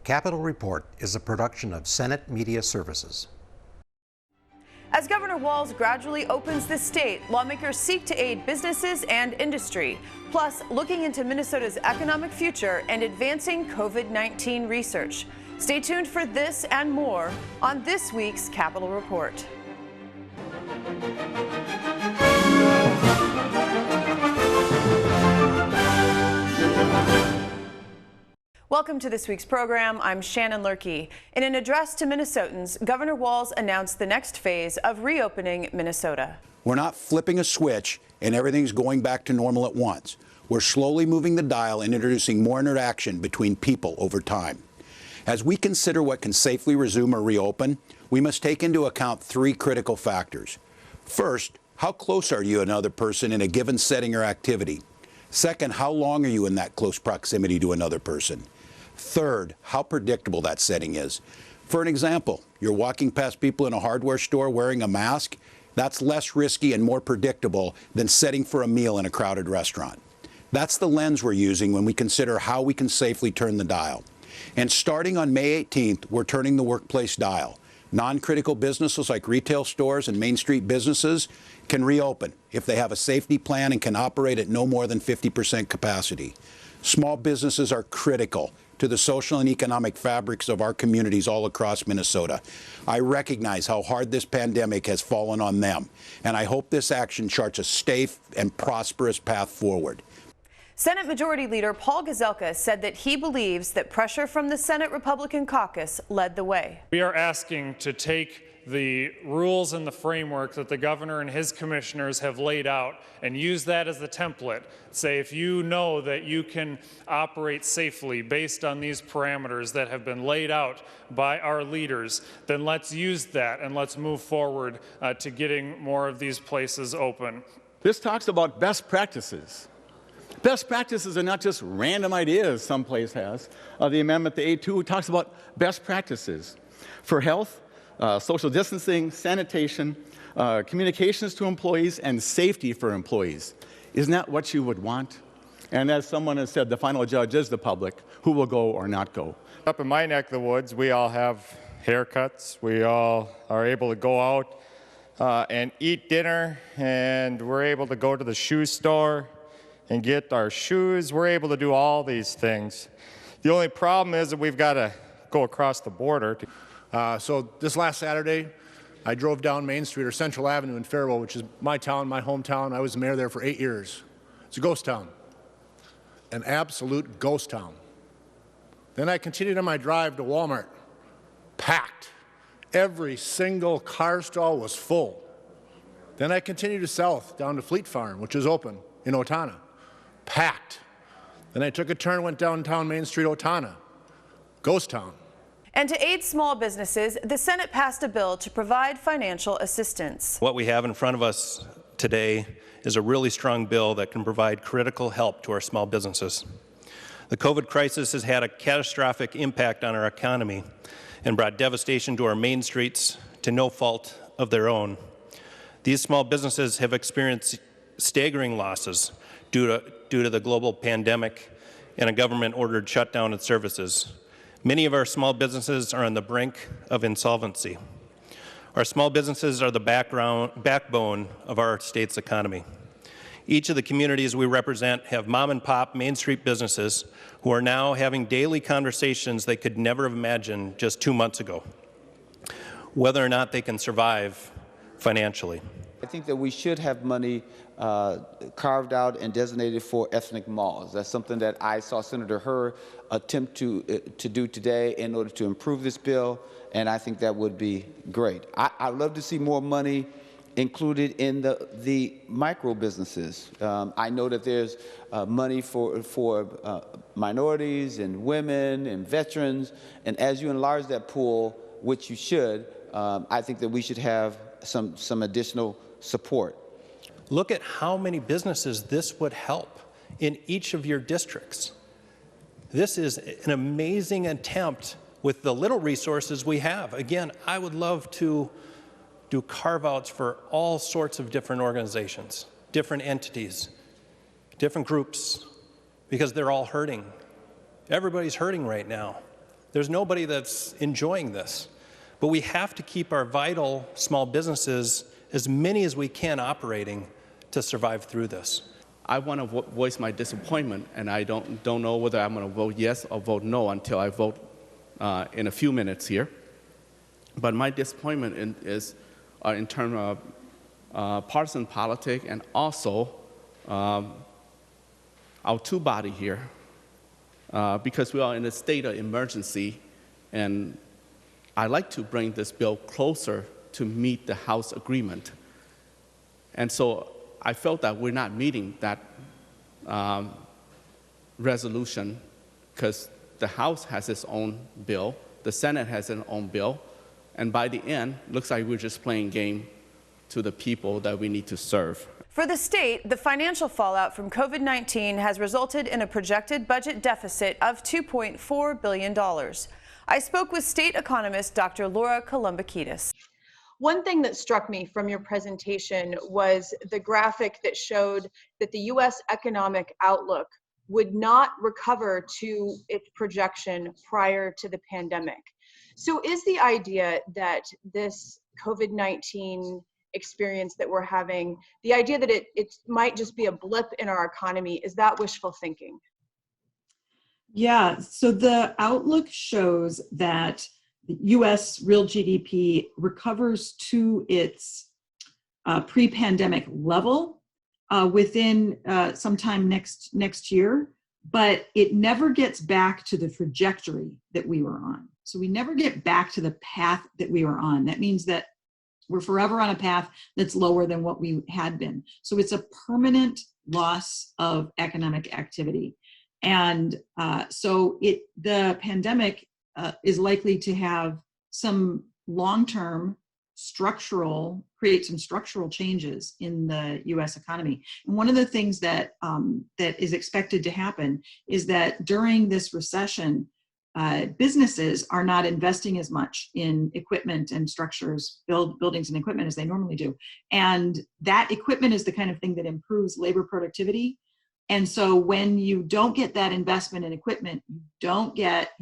Capitol Report is a production of Senate Media Services. As Governor Walz gradually opens the state, lawmakers seek to aid businesses and industry, plus looking into Minnesota's economic future and advancing COVID-19 research. Stay tuned for this and more on this week's Capitol Report. Welcome to this week's program. I'm Shannon Loehrke. In an address to Minnesotans, Governor Walz announced the next phase of reopening Minnesota. We're not flipping a switch and everything's going back to normal at once. We're slowly moving the dial and introducing more interaction between people over time. As we consider what can safely resume or reopen, we must take into account three critical factors. First, how close are you to another person in a given setting or activity? Second, how long are you in that close proximity to another person? Third, how predictable that setting is. For an example, you're walking past people in a hardware store wearing a mask. That's less risky and more predictable than setting for a meal in a crowded restaurant. That's the lens we're using when we consider how we can safely turn the dial. And starting on May 18th, we're turning the workplace dial. Non-critical businesses like retail stores and Main Street businesses can reopen if they have a safety plan and can operate at no more than 50% capacity. Small businesses are critical to the social and economic fabrics of our communities all across Minnesota. I recognize how hard this pandemic has fallen on them, and I hope this action charts a safe and prosperous path forward. Senate Majority Leader Paul Gazelka said that he believes that pressure from the Senate Republican caucus led the way. We are asking to take the rules and the framework that the governor and his commissioners have laid out and use that as the template. Say, if you know that you can operate safely based on these parameters that have been laid out by our leaders, then let's use that and let's move forward to getting more of these places open. This talks about best practices. Best practices are not just random ideas someplace has. The amendment, the A2, talks about best practices for health, social distancing, sanitation, communications to employees, and safety for employees. Isn't that what you would want? And as someone has said, the final judge is the public, who will go or not go. Up in my neck of the woods, we all have haircuts. We all are able to go out and eat dinner, and we're able to go to the shoe store and get our shoes. We're able to do all these things. The only problem is that we've got to go across the border. So this last Saturday, I drove down Main Street, or Central Avenue in Faribault, which is my town, my hometown. I was the mayor there for 8 years. It's a ghost town, an absolute ghost town. Then I continued on my drive to Walmart, packed. Every single car stall was full. Then I continued to south, down to Fleet Farm, which is open in Otana, packed. Then I took a turn, went downtown Main Street, Otana, ghost town. And to aid small businesses, the Senate passed a bill to provide financial assistance. What we have in front of us today is a really strong bill that can provide critical help to our small businesses. The COVID crisis has had a catastrophic impact on our economy and brought devastation to our main streets to no fault of their own. These small businesses have experienced staggering losses due to the global pandemic and a government-ordered shutdown of services. Many of our small businesses are on the brink of insolvency. Our small businesses are the backbone of our state's economy. Each of the communities we represent have mom-and-pop Main Street businesses who are now having daily conversations they could never have imagined just 2 months ago, whether or not they can survive financially. I think that we should have money carved out and designated for ethnic malls. That's something that I saw Senator Hur attempt to do today in order to improve this bill, and I think that would be great. I'd love to see more money included in the micro businesses. I know that there's money for minorities and women and veterans, and as you enlarge that pool, which you should, I think that we should have some additional support. Look at how many businesses this would help in each of your districts. This is an amazing attempt with the little resources we have. Again, I would love to do carve-outs for all sorts of different organizations, different entities, different groups, because they're all hurting. Everybody's hurting right now. There's nobody that's enjoying this. But we have to keep our vital small businesses, as many as we can, operating to survive through this. I want to voice my disappointment, and I don't know whether I'm going to vote yes or vote no until I vote in a few minutes here. But my disappointment is in terms of partisan politics and also our two-body here, because we are in a state of emergency, and I'd like to bring this bill closer to meet the House agreement. And so I felt that we're not meeting that resolution because the House has its own bill, the Senate has its own bill, and by the end, looks like we're just playing game to the people that we need to serve. For the state, the financial fallout from COVID-19 has resulted in a projected budget deficit of $2.4 billion. I spoke with state economist Dr. Laura Kalambokidis. One thing that struck me from your presentation was the graphic that showed that the U.S. economic outlook would not recover to its projection prior to the pandemic. So is the idea that this COVID-19 experience that we're having, the idea that it might just be a blip in our economy, is that wishful thinking? Yeah, so the outlook shows that the U.S. real GDP recovers to its pre-pandemic level within sometime next year, but it never gets back to the trajectory that we were on. So we never get back to the path that we were on. That means that we're forever on a path that's lower than what we had been. So it's a permanent loss of economic activity. And so the pandemic is likely to have some long-term create some structural changes in the U.S. economy. And one of the things that is expected to happen is that during this recession, businesses are not investing as much in equipment and structures, buildings and equipment as they normally do. And that equipment is the kind of thing that improves labor productivity. And so when you don't get that investment in equipment, you don't get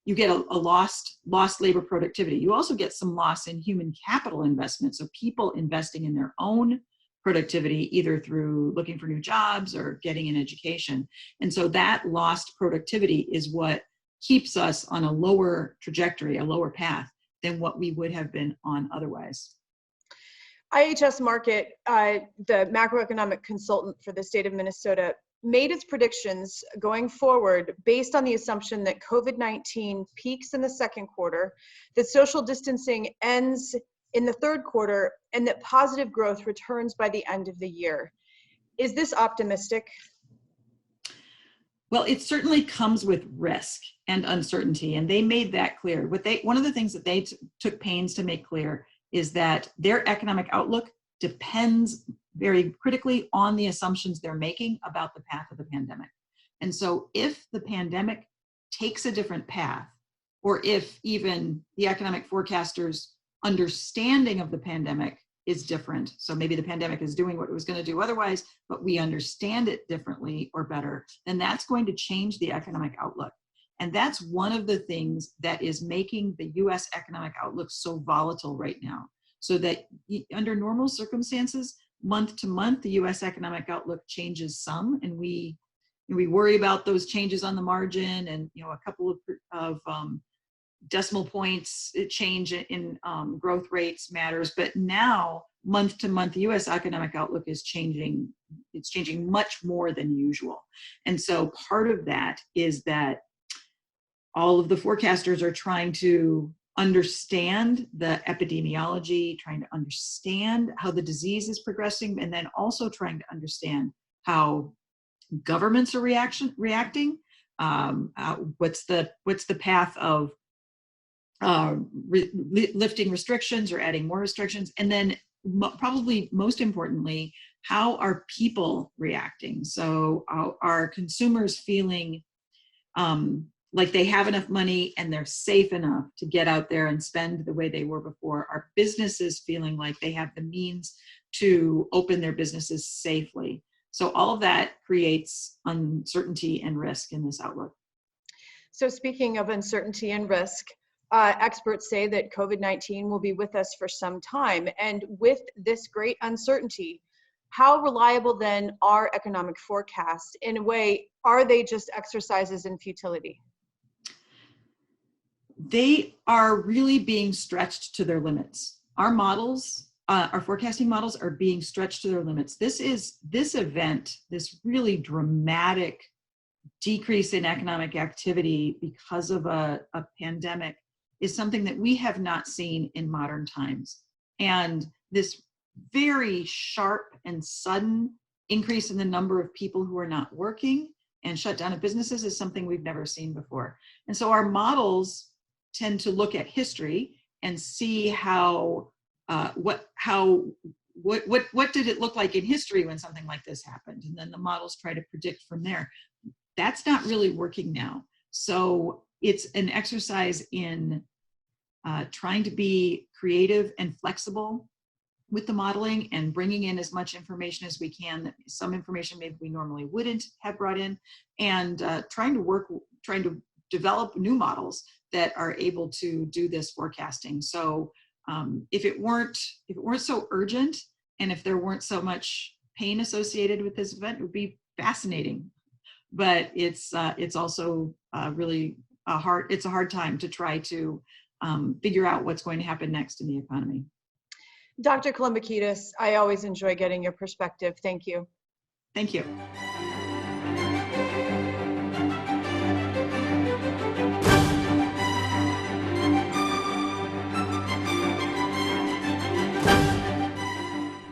you get a lost labor productivity. You also get some loss in human capital investment. So people investing in their own productivity, either through looking for new jobs or getting an education. And so that lost productivity is what keeps us on a lower trajectory, a lower path than what we would have been on otherwise. IHS Markit, the macroeconomic consultant for the state of Minnesota, made its predictions going forward based on the assumption that COVID-19 peaks in the second quarter, that social distancing ends in the third quarter, and that positive growth returns by the end of the year. Is this optimistic? Well, it certainly comes with risk and uncertainty, and they made that clear. One of the things that they took pains to make clear is that their economic outlook depends very critically on the assumptions they're making about the path of the pandemic. And so if the pandemic takes a different path, or if even the economic forecasters' understanding of the pandemic is different, so maybe the pandemic is doing what it was going to do otherwise, but we understand it differently or better, then that's going to change the economic outlook. And that's one of the things that is making the US economic outlook so volatile right now. So that under normal circumstances, month to month, the US economic outlook changes some, and we worry about those changes on the margin, and a couple of decimal points change in growth rates matters. But now, month to month, the US economic outlook is changing. It's changing much more than usual. And so part of that is that all of the forecasters are trying to understand the epidemiology, trying to understand how the disease is progressing, and then also trying to understand how governments are reacting. What's the path of lifting restrictions or adding more restrictions, and then probably most importantly, how are people reacting? So are consumers feeling like they have enough money and they're safe enough to get out there and spend the way they were before? Are businesses feeling like they have the means to open their businesses safely? So all of that creates uncertainty and risk in this outlook. So speaking of uncertainty and risk, experts say that COVID-19 will be with us for some time. And with this great uncertainty, how reliable then are economic forecasts? In a way, are they just exercises in futility? They are really being stretched to their limits. Our models, our forecasting models are being stretched to their limits. This event, this really dramatic decrease in economic activity because of a pandemic, is something that we have not seen in modern times. And this very sharp and sudden increase in the number of people who are not working and shut down of businesses is something we've never seen before. And so our models tend to look at history and see what did it look like in history when something like this happened, and then the models try to predict from there. That's not really working now. So it's an exercise in trying to be creative and flexible with the modeling and bringing in as much information as we can, some information maybe we normally wouldn't have brought in, and trying to develop new models that are able to do this forecasting. So if it weren't so urgent, and if there weren't so much pain associated with this event, it would be fascinating. But it's also really a hard time to try to figure out what's going to happen next in the economy. Dr. Kalambokidis, I always enjoy getting your perspective. Thank you. Thank you.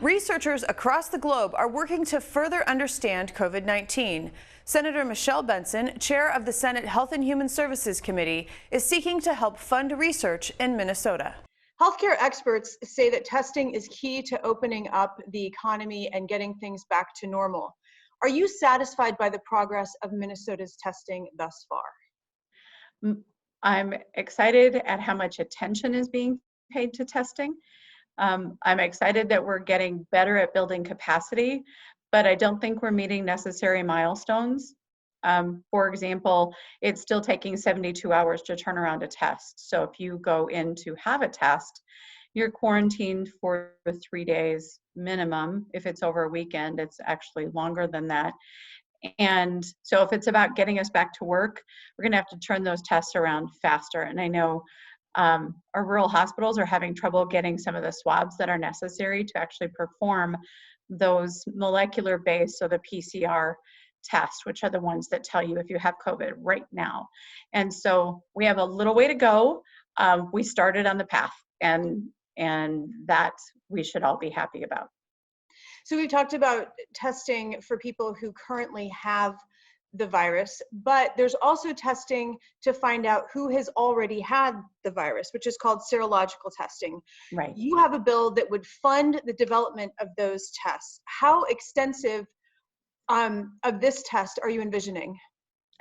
Researchers across the globe are working to further understand COVID-19. Senator Michelle Benson, chair of the Senate Health and Human Services Committee, is seeking to help fund research in Minnesota. Healthcare experts say that testing is key to opening up the economy and getting things back to normal. Are you satisfied by the progress of Minnesota's testing thus far? I'm excited at how much attention is being paid to testing. I'm excited that we're getting better at building capacity, but I don't think we're meeting necessary milestones. For example, it's still taking 72 hours to turn around a test. So if you go in to have a test, you're quarantined for 3 days minimum. If it's over a weekend, it's actually longer than that. And so if it's about getting us back to work, we're going to have to turn those tests around faster. And I know our rural hospitals are having trouble getting some of the swabs that are necessary to actually perform those molecular-based, so the PCR tests, which are the ones that tell you if you have COVID right now. And so we have a little way to go. We started on the path, and that we should all be happy about. So we've talked about testing for people who currently have the virus, but there's also testing to find out who has already had the virus, which is called serological testing. Right. You have a bill that would fund the development of those tests. How extensive of this test are you envisioning?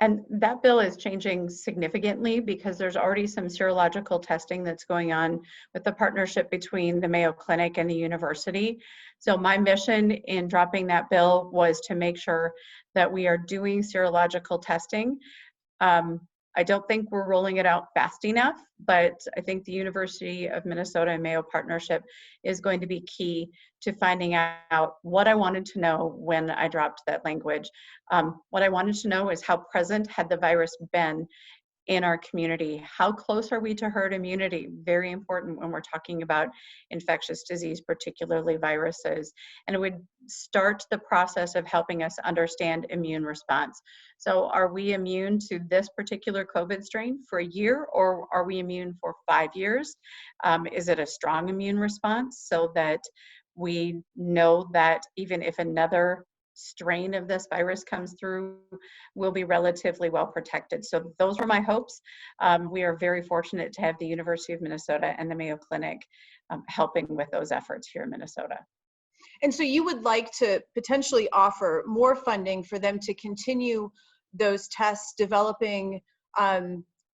And that bill is changing significantly because there's already some serological testing that's going on with the partnership between the Mayo Clinic and the university. So my mission in dropping that bill was to make sure that we are doing serological testing. I don't think we're rolling it out fast enough, but I think the University of Minnesota and Mayo partnership is going to be key to finding out what I wanted to know when I dropped that language. What I wanted to know is how present had the virus been in our community? How close are we to herd immunity? Very important when we're talking about infectious disease, particularly viruses. And it would start the process of helping us understand immune response. So are we immune to this particular COVID strain for a year, or are we immune for 5 years? Is it a strong immune response so that we know that even if another strain of this virus comes through, we'll be relatively well protected? So those were my hopes. We are very fortunate to have the University of Minnesota and the Mayo Clinic helping with those efforts here in Minnesota. And so you would like to potentially offer more funding for them to continue those tests, developing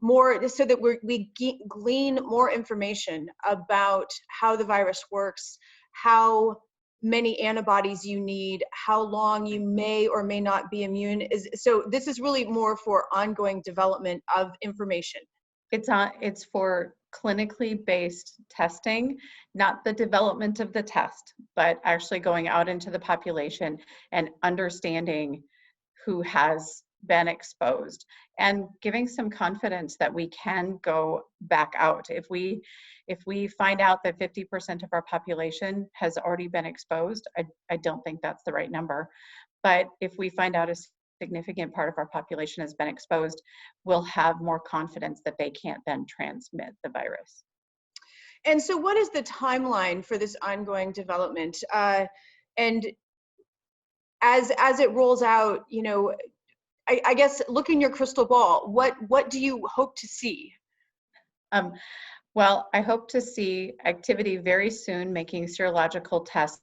more, so that we glean more information about how the virus works, how many antibodies you need, how long you may or may not be immune. So this is really more for ongoing development of information. It's for clinically based testing, not the development of the test, but actually going out into the population and understanding who has been exposed and giving some confidence that we can go back out. If we find out that 50% of our population has already been exposed, I don't think that's the right number. But if we find out a significant part of our population has been exposed, we'll have more confidence that they can't then transmit the virus. And so what is the timeline for this ongoing development? And as it rolls out, you know, I guess look in your crystal ball, what do you hope to see? Well, I hope to see activity very soon, making serological tests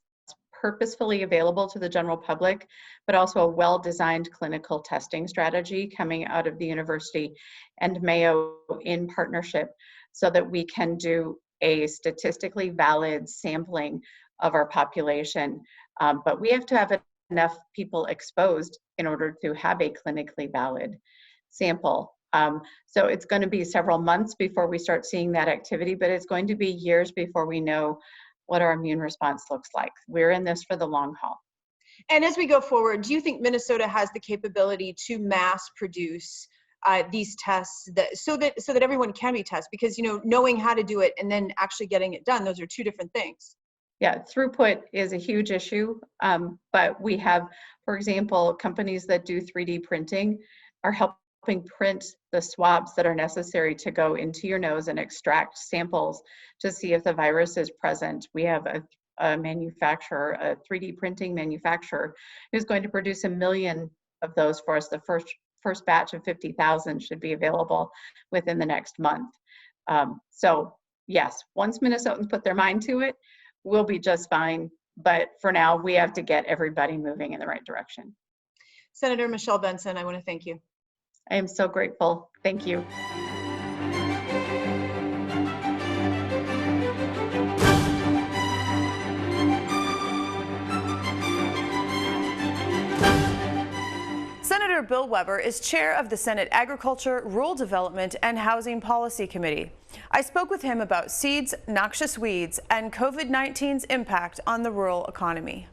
purposefully available to the general public, but also a well-designed clinical testing strategy coming out of the university and Mayo in partnership so that we can do a statistically valid sampling of our population. But we have to have enough people exposed in order to have a clinically valid sample. So it's going to be several months before we start seeing that activity, but it's going to be years before we know what our immune response looks like. We're in this for the long haul. And as we go forward, do you think Minnesota has the capability to mass produce these tests so that everyone can be tested? Because, you know, knowing how to do it and then actually getting it done, those are two different things. Yeah, throughput is a huge issue, but we have, for example, companies that do 3D printing are helping print the swabs that are necessary to go into your nose and extract samples to see if the virus is present. We have a manufacturer, a 3D printing manufacturer, who's going to produce 1 million of those for us. The first batch of 50,000 should be available within the next month. So yes, once Minnesotans put their mind to it, we'll be just fine. But for now, we have to get everybody moving in the right direction. Senator Michelle Benson, I want to thank you. I am so grateful. Thank you. Senator Bill Weber is chair of the Senate Agriculture, Rural Development, and Housing Policy Committee. I spoke with him about seeds, noxious weeds, and COVID-19's impact on the rural economy.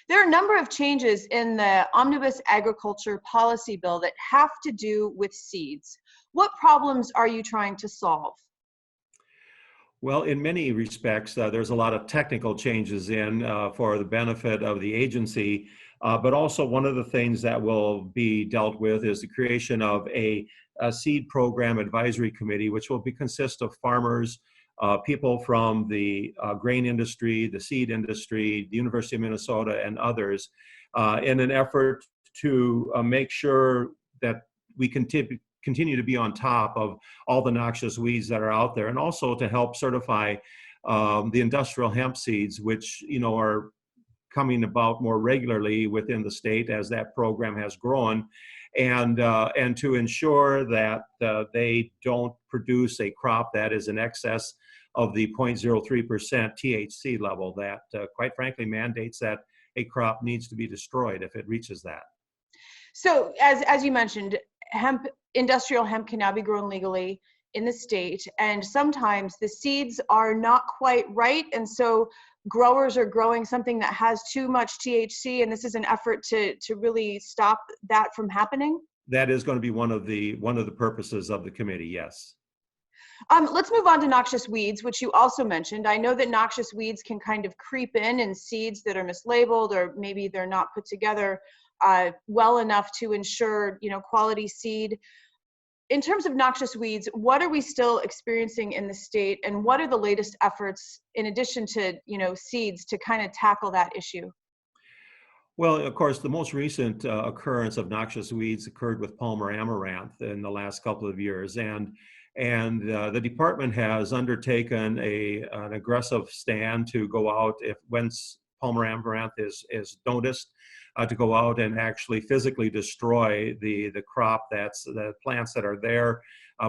There are a number of changes in the Omnibus Agriculture Policy Bill that have to do with seeds. What problems are you trying to solve? Well, in many respects, there's a lot of technical changes in for the benefit of the agency, but also one of the things that will be dealt with is the creation of a seed program advisory committee, which will consist of farmers, people from the grain industry, the seed industry, the University of Minnesota, and others, in an effort to make sure that we continue to be on top of all the noxious weeds that are out there, and also to help certify the industrial hemp seeds, which are coming about more regularly within the state as that program has grown, and to ensure that they don't produce a crop that is in excess of the 0.03% THC level that, quite frankly, mandates that a crop needs to be destroyed if it reaches that. So, as you mentioned, industrial hemp can now be grown legally in the state, and sometimes the seeds are not quite right, and so growers are growing something that has too much THC, and this is an effort to really stop that from happening? That is going to be one of the purposes of the committee, yes. Let's move on to noxious weeds, which you also mentioned. I know that noxious weeds can kind of creep in seeds that are mislabeled, or maybe they're not put together well enough to ensure, quality seed. In terms of noxious weeds, what are we still experiencing in the state, and what are the latest efforts, in addition to, seeds, to kind of tackle that issue? Well, of course, the most recent occurrence of noxious weeds occurred with Palmer amaranth in the last couple of years, and the department has undertaken an aggressive stand to go out once Palmer amaranth is noticed, to go out and actually physically destroy the crop, the plants that are there,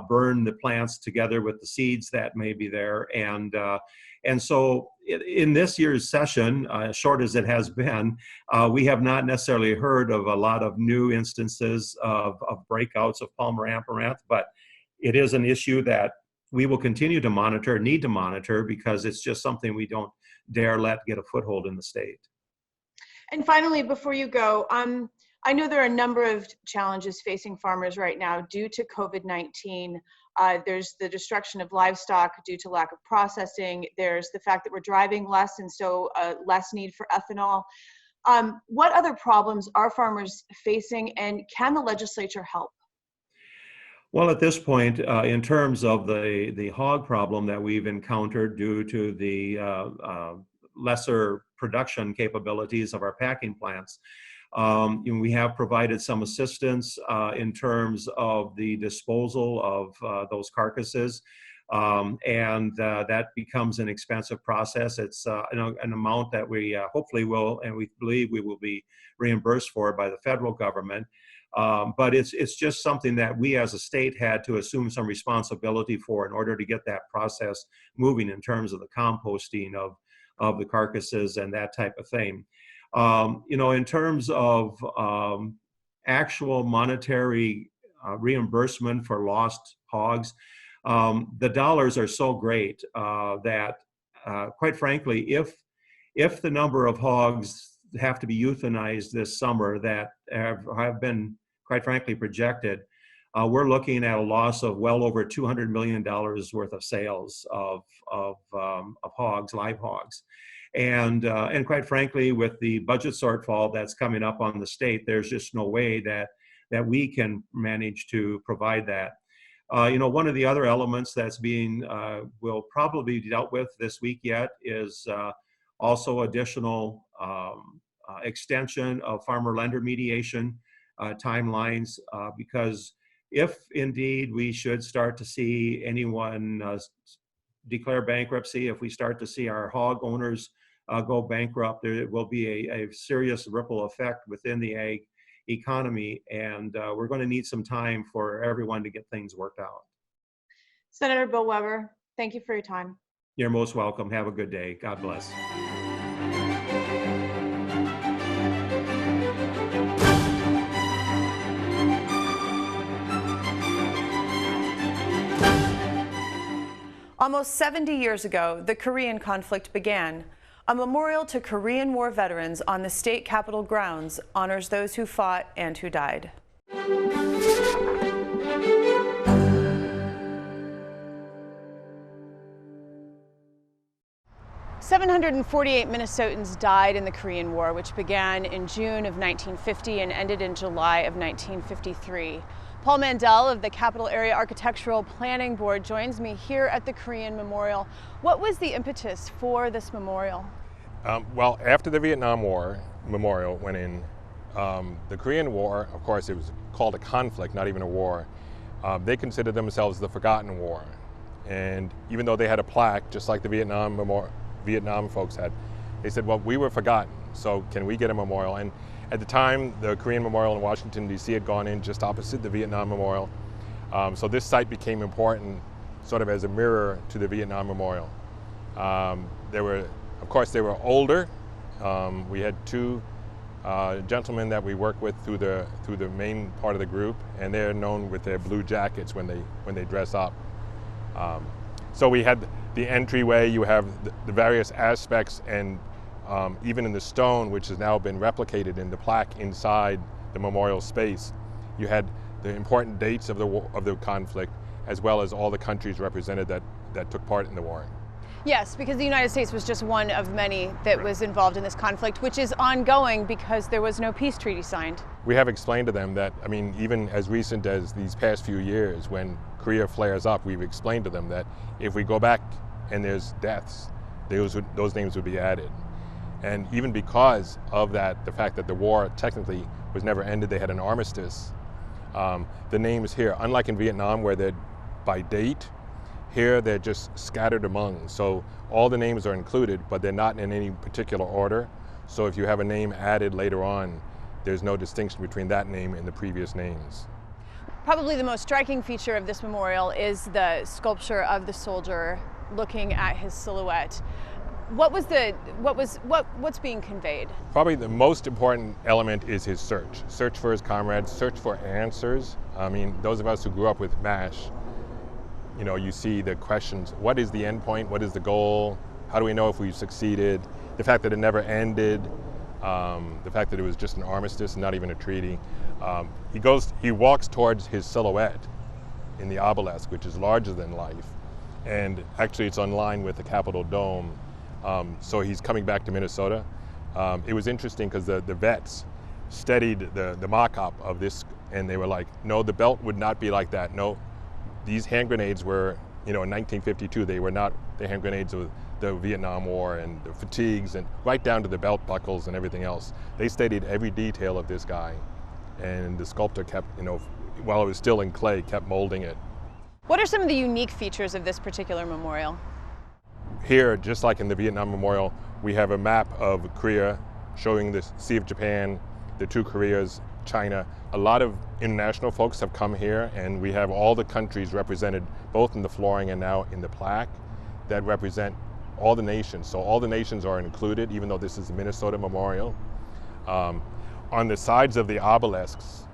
burn the plants together with the seeds that may be there. And so in this year's session, short as it has been, we have not necessarily heard of a lot of new instances of breakouts of Palmer amaranth, but it is an issue that we will continue to monitor, need to monitor, because it's just something we don't dare let get a foothold in the state. And finally, before you go, I know there are a number of challenges facing farmers right now due to COVID-19. There's the destruction of livestock due to lack of processing. There's the fact that we're driving less, and so less need for ethanol. What other problems are farmers facing, and can the legislature help? Well, at this point, in terms of the hog problem that we've encountered due to the lesser production capabilities of our packing plants, we have provided some assistance in terms of the disposal of those carcasses, and that becomes an expensive process. It's an amount that we hopefully will, and we believe we will be reimbursed for by the federal government. But it's just something that we as a state had to assume some responsibility for in order to get that process moving in terms of the composting of the carcasses and that type of thing. In terms of actual monetary reimbursement for lost hogs, the dollars are so great that, quite frankly, if the number of hogs have to be euthanized this summer that have been, quite frankly, projected, we're looking at a loss of well over $200 million worth of sales of hogs, live hogs. And quite frankly, with the budget shortfall that's coming up on the state, there's just no way that we can manage to provide that. One of the other elements that's will probably be dealt with this week yet is also additional extension of farmer lender mediation timelines, because if indeed we should start to see anyone declare bankruptcy, if we start to see our hog owners go bankrupt, there will be a serious ripple effect within the ag economy, and we're going to need some time for everyone to get things worked out. Senator Bill Weber, thank you for your time. You're most welcome. Have a good day. God bless. Almost 70 years ago, the Korean conflict began. A memorial to Korean War veterans on the state capitol grounds honors those who fought and who died. 748 Minnesotans died in the Korean War, which began in June of 1950 and ended in July of 1953. Paul Mandel of the Capital Area Architectural Planning Board joins me here at the Korean Memorial. What was the impetus for this memorial? Well, after the Vietnam War memorial went in, the Korean War, of course, it was called a conflict, not even a war. They considered themselves the forgotten war. And even though they had a plaque, just like the Vietnam folks had, they said, well, we were forgotten, so can we get a memorial? And at the time, the Korean Memorial in Washington, D.C. had gone in just opposite the Vietnam Memorial. So this site became important sort of as a mirror to the Vietnam Memorial. Of course, they were older. We had two gentlemen that we work with through the main part of the group, and they're known with their blue jackets when they dress up. So we had the entryway, you have the various aspects, and even in the stone, which has now been replicated in the plaque inside the memorial space, you had the important dates of the conflict, as well as all the countries represented that took part in the war. Yes, because the United States was just one of many that was involved in this conflict, which is ongoing because there was no peace treaty signed. We have explained to them that, I mean, even as recent as these past few years, when Korea flares up, we've explained to them that if we go back and there's deaths, those names would be added. And even because of that, the fact that the war technically was never ended, they had an armistice, the names here, unlike in Vietnam where they're by date, here they're just scattered among. So all the names are included, but they're not in any particular order. So if you have a name added later on, there's no distinction between that name and the previous names. Probably the most striking feature of this memorial is the sculpture of the soldier looking at his silhouette. What's being conveyed? Probably the most important element is his search for his comrades, search for answers. I mean, those of us who grew up with MASH, you know, you see the questions, what is the end point? What is the goal? How do we know if we've succeeded? The fact that it never ended, the fact that it was just an armistice, not even a treaty. He walks towards his silhouette in the obelisk, which is larger than life. And actually it's on line with the Capitol Dome. So he's coming back to Minnesota. It was interesting because the vets studied the mock-up of this, and they were like, no, the belt would not be like that. No, these hand grenades were, you know, in 1952, they were not the hand grenades of the Vietnam War and the fatigues, and right down to the belt buckles and everything else. They studied every detail of this guy, and the sculptor kept, you know, while it was still in clay, kept molding it. What are some of the unique features of this particular memorial? Here, just like in the Vietnam Memorial, we have a map of Korea showing the Sea of Japan, the two Koreas, China. A lot of international folks have come here, and we have all the countries represented, both in the flooring and now in the plaque, that represent all the nations. So all the nations are included, even though this is the Minnesota Memorial. On the sides of the obelisks,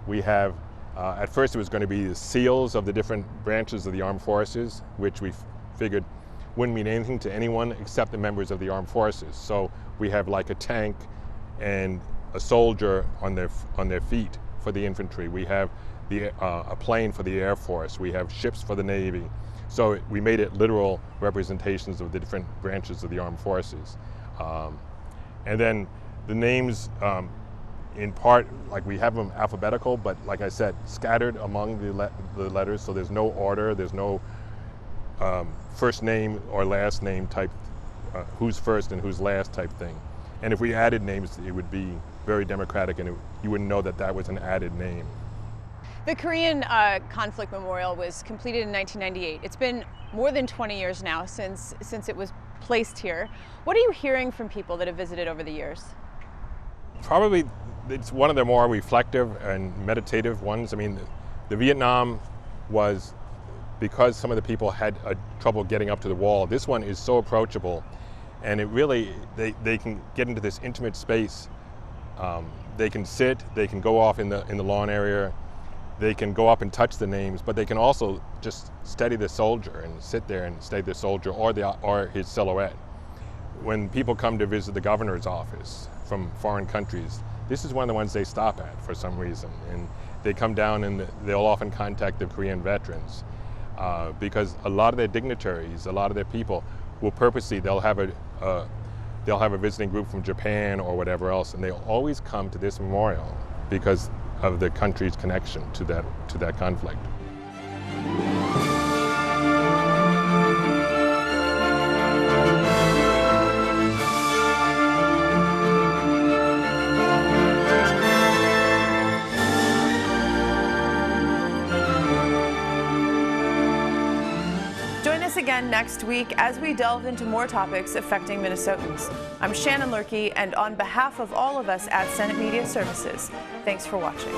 we have, at first it was going to be the seals of the different branches of the armed forces, which we figured wouldn't mean anything to anyone except the members of the armed forces. So we have like a tank and a soldier on their feet for the infantry. We have a plane for the Air Force. We have ships for the Navy. So we made it literal representations of the different branches of the armed forces. And then the names, in part, like we have them alphabetical, but like I said, scattered among the letters, so there's no order, there's no first name or last name type, who's first and who's last type thing. And if we added names, it would be very democratic, and you wouldn't know that that was an added name. The Korean Conflict Memorial was completed in 1998. It's been more than 20 years now since it was placed here. What are you hearing from people that have visited over the years? Probably it's one of the more reflective and meditative ones. I mean, the Vietnam was, because some of the people had trouble getting up to the wall, this one is so approachable, and it really, they can get into this intimate space. They can sit, they can go off in the lawn area, they can go up and touch the names, but they can also just study the soldier and sit there and study the soldier or his silhouette. When people come to visit the governor's office from foreign countries, this is one of the ones they stop at for some reason, and they come down and they'll often contact the Korean veterans because a lot of their dignitaries, a lot of their people will purposely, they'll have a visiting group from Japan or whatever else, and they'll always come to this memorial because of the country's connection to that conflict. Join us again next week as we delve into more topics affecting Minnesotans. I'm Shannon Loehrke, and on behalf of all of us at Senate Media Services, thanks for watching.